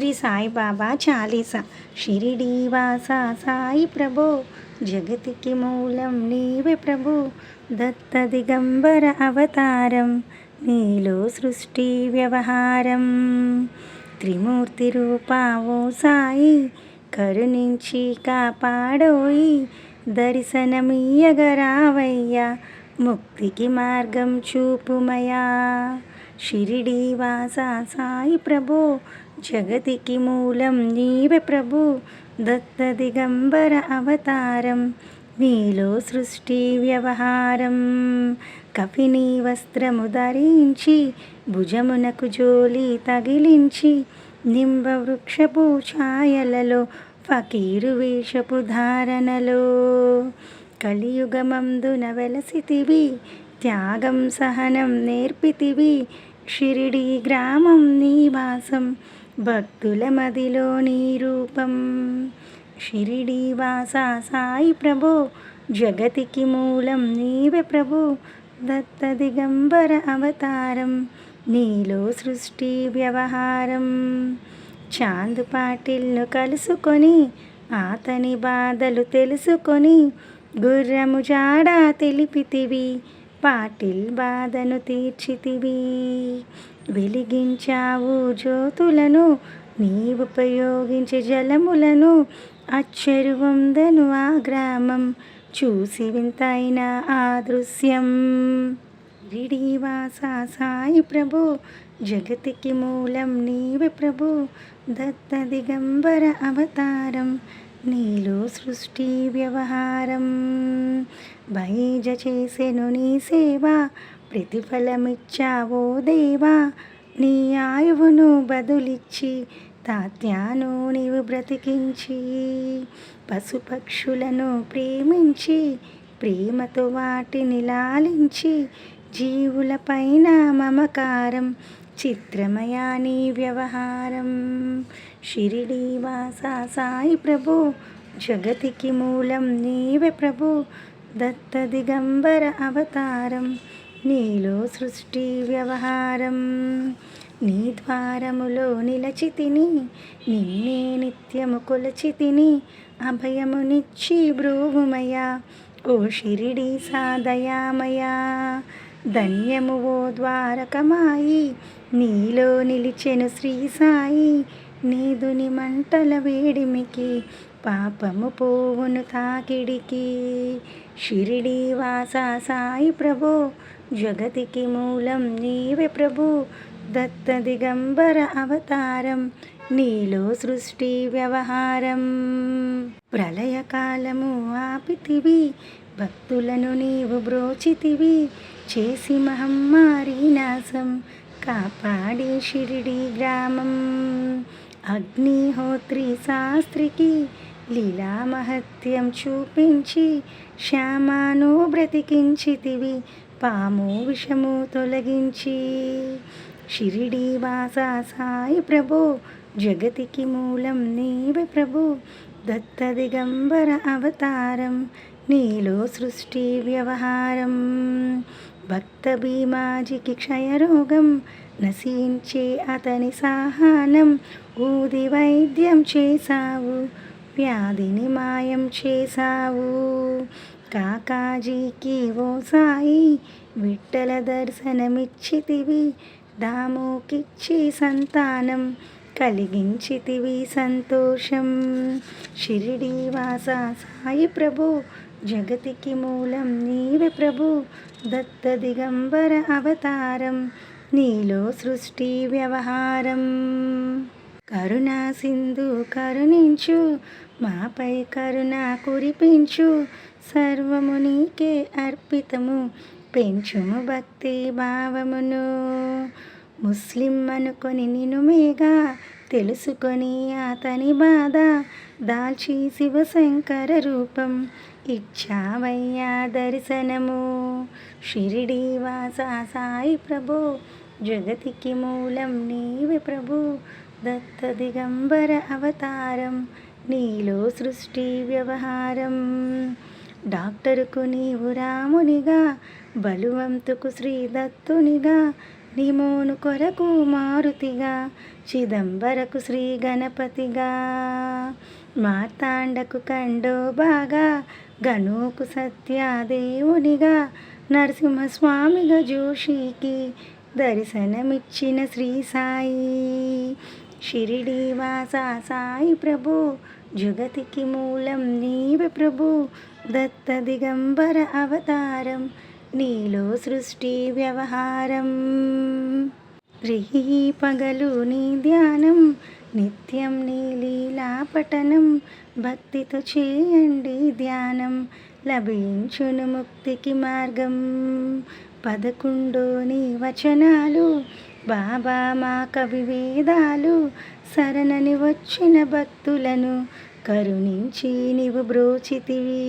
శ్రీ సాయిబాబా చాలీసా. షిరిడీ వాసా సాయి ప్రభో, జగతికి మూలం నీవే ప్రభు. దత్త దిగంబర అవతారం, నీలో సృష్టి వ్యవహారం. త్రిమూర్తి రూపావో సాయి, కరుణించి కాపాడోయి. దర్శనమీయగరావయ్యా, ముక్తికి మార్గం చూపుమయా. షిరిడీ వాసా సాయి ప్రభో, జగతికి మూలం నీవే ప్రభు. దత్త దిగంబర అవతారం, నీలో సృష్టి వ్యవహారం. కఫిని వస్త్రము ధరించి, భుజమునకు జోలి తగిలించి, నింబ వృక్షపు ఛాయలలో, ఫకీరు వేషపు ధారణలో. కలియుగమందున వెలసితివి, త్యాగం సహనం నేర్పితివి. షిరిడీ గ్రామం నీ వాసం, భక్తుల మదిలో నీ రూపం. షిరిడీ వాసా సాయి ప్రభో, జగతికి మూలం నీవే ప్రభు. దత్త దిగంబర అవతారం, నీలో సృష్టి వ్యవహారం. చాంద్ పాటిల్ను కలుసుకొని, అతని బాధలు తెలుసుకొని, గుర్రము జాడ తెలిపితివి. పాటిల్ బాధను తీర్చితివి. వెలిగించావు జ్యోతులను, నీవుపయోగించే జలములను. అచ్చరువందను ఆ గ్రామం, చూసి వింతైన ఆ దృశ్యం. షిరిడీ వాసా సాయి ప్రభో, జగతికి మూలం నీవే ప్రభు. దత్త దిగంబర అవతారం, నీలో సృష్టి వ్యవహారం. బైజ చేసెను నీ సేవ, ప్రతిఫలమిచ్చావో దేవా. నీ ఆయువును బదులిచ్చి, తాత్యాను నీవు బ్రతికించి. పశుపక్షులను ప్రేమించి, ప్రేమతో వాటిని లాలించి. జీవులపైన మమకారం, చిత్రమయా నీ వ్యవహారం. షిరిడీ వాసా సాయి ప్రభో, జగతికి మూలం నీవే ప్రభు. దత్త దిగంబర అవతారం, నీలో సృష్టి వ్యవహారం. నీ ద్వారములో నిలచితిని, నిన్నే నిత్యము కొలచితిని. అభయమునిచ్చి బ్రోవుమయా, ఓ షిరిడీ సాదయామయా. ధన్యము ఓ ద్వారకమాయి, నీలో నిలిచెను శ్రీ సాయి. నీదుని మంటల వేడిమికి, పాపము పోవును తాకిడికి. షిరిడీ వాసా సాయి ప్రభో, జగతికి మూలం నీవే ప్రభు. దత్త దిగంబర అవతారం, నీలో సృష్టి వ్యవహారం. ప్రళయకాలము ఆపితివి, భక్తులను నీవు బ్రోచితివి. చేసి మహమ్మారి నాశం, కాపాడి షిరిడీ గ్రామం. అగ్నిహోత్రి శాస్త్రికి, లీలా మహత్యం చూపించి. శ్యామాను బ్రతికించితివి, పాము విషము తొలగించి. షిరిడీ వాసా సాయి ప్రభో, జగతికి మూలం నీవే ప్రభు. దత్త దిగంబర అవతారం, నీలో సృష్టి వ్యవహారం. భక్త భీమాజికి క్షయరోగం, నశించే అతని సాహానం. ఊది వైద్యం చేశావు, వ్యాధిని మాయం చేశావు. కాకాజీకి ఓ సాయి, విఠ్ఠల దర్శనమిచ్చితివి. దామోకిచ్చి సంతానం, కలిగించితివి సంతోషం. షిరిడీ వాసా సాయి ప్రభో, జగతికి మూలం నీవే ప్రభు. దత్త దిగంబర అవతారం, నీలో సృష్టి వ్యవహారం. కరుణా సింధు కరుణించు, మాపై కరుణ కురిపించు. సర్వము నీకే అర్పితము, పెంచుము భక్తి భావమును. ముస్లిం అనుకొని నినుమేగా, తెలుసుకొని అతని బాధ. దాల్చి శివశంకర రూపం, ఇచ్చావయ్యా దర్శనము. షిరిడీ వాసా సాయి ప్రభో, జగతికి మూలం నీవే ప్రభు. దత్త దిగంబర అవతారం, నీలో సృష్టి వ్యవహారం. డాక్టరుకు నీవు రామునిగా, బలువంతుకు శ్రీ దత్తునిగా. నిమోను కొరకు మారుతిగా, చిదంబరకు శ్రీ గణపతిగా, మార్తాండకు ఖండోబాగా, గనుకు సత్యాదేవునిగా, నరసింహస్వామిగా జోషికి దర్శనమిచ్చిన శ్రీ సాయి. షిరిడి వాస సాయి ప్రభు, జగతికి మూలం నీవే ప్రభు, దత్త దిగంబర అవతారం, నీలో సృష్టి వ్యవహారం. రిహి పగలు నీ ధ్యానం, నిత్యం నీ లీలా పఠనం, భక్తితో చేయండి ధ్యానం, లభించును ముక్తికి మార్గం. 11 నీ వచనాలు, బాబా మా కవి వేదాలు, శరణని వచ్చిన భక్తులను కరుణించి నీవు బ్రోచితివి.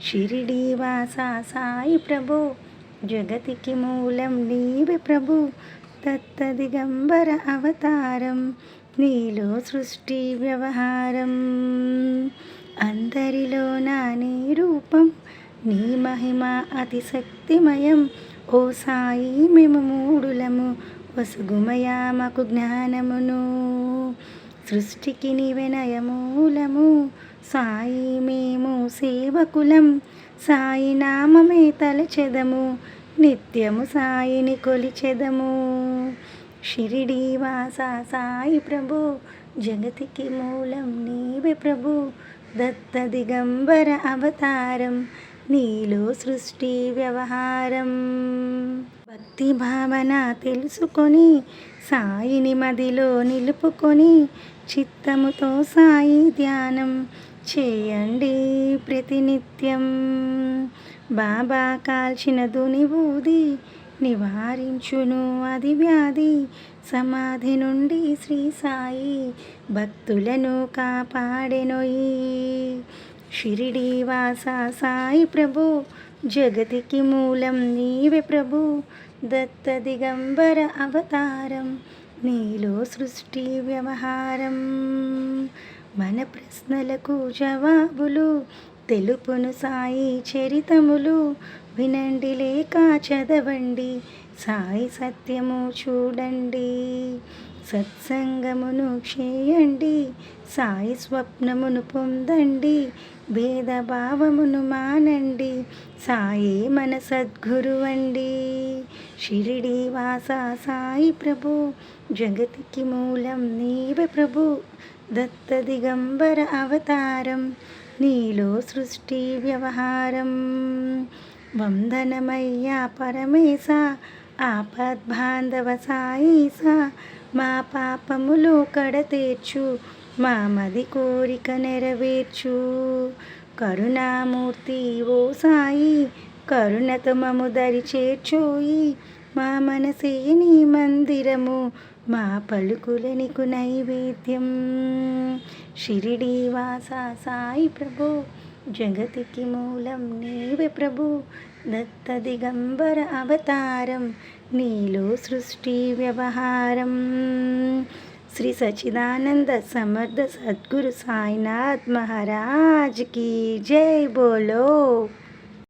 షిరిడి వాస సాయి ప్రభు, జగతికి మూలం నీవే ప్రభు, దత్త దిగంబర అవతారం, నీలో సృష్టి వ్యవహారం. అందరిలో నా నీ రూపం, నీ మహిమ అతి శక్తిమయం. ఓ సాయి మేము మూడులము, వసుగుమయా మాకు జ్ఞానమును, సృష్టికి నీవే నయమూలము. సాయి మేము సేవకులం, సాయి నామమే తలచెదము, నిత్యము సాయిని కొలిచెదము. షిరిడి వాస సాయి ప్రభు, జగతికి మూలం నీవే ప్రభు, దత్త దిగంబర అవతారం, నీలో సృష్టి వ్యవహారం. భక్తి భావన తెలుసుకొని, సాయిని మదిలో నిలుపుకొని, చిత్తముతో సాయి ధ్యానం చేయండి ప్రతినిత్యం. బాబా కాల్చిన దునివూది, నివారించును అది వ్యాధి, సమాధి నుండి శ్రీ సాయి భక్తులను కాపాడెనోయి. షిరిడి వాస సాయి ప్రభు, జగతికి మూలం నీవే ప్రభు, దత్త దిగంబర అవతారం, నీలో సృష్టి వ్యవహారం. మన ప్రశ్నలకు జవాబులు తెలుపును సాయి చరితములు, వినండి లేక చదవండి, సాయి సత్యము చూడండి. సత్సంగమును చేయండి, సాయి స్వప్నమును పొందండి, భేదభావమును మానండి, సాయే మన సద్గురువండి. షిరిడి వాస సాయి ప్రభు, జగతికి మూలం నీవే ప్రభు, దత్త దిగంబర అవతారం, నీలో సృష్టి వ్యవహారం. వందనమయ్యా పరమేశ, ఆపద్బాంధవ సాయిస, మా పాపములు కడతేర్చు, మా మది కోరిక నెరవేర్చు. కరుణామూర్తి ఓ సాయి, కరుణతో మము దరి చేర్చోయి, మా మనసే నీ మందిరము, మా పలుకుల నీకు నైవేద్యం. షిరిడి వాస సాయి ప్రభు, జగతికి మూలం నీవే ప్రభు, దత్త దిగంబర అవతారం, నీలో సృష్టి వ్యవహారం. శ్రీ సచ్చిదానంద సమర్థ సద్గురు సాయినాథ్ మహారాజ్ की जय बोलो।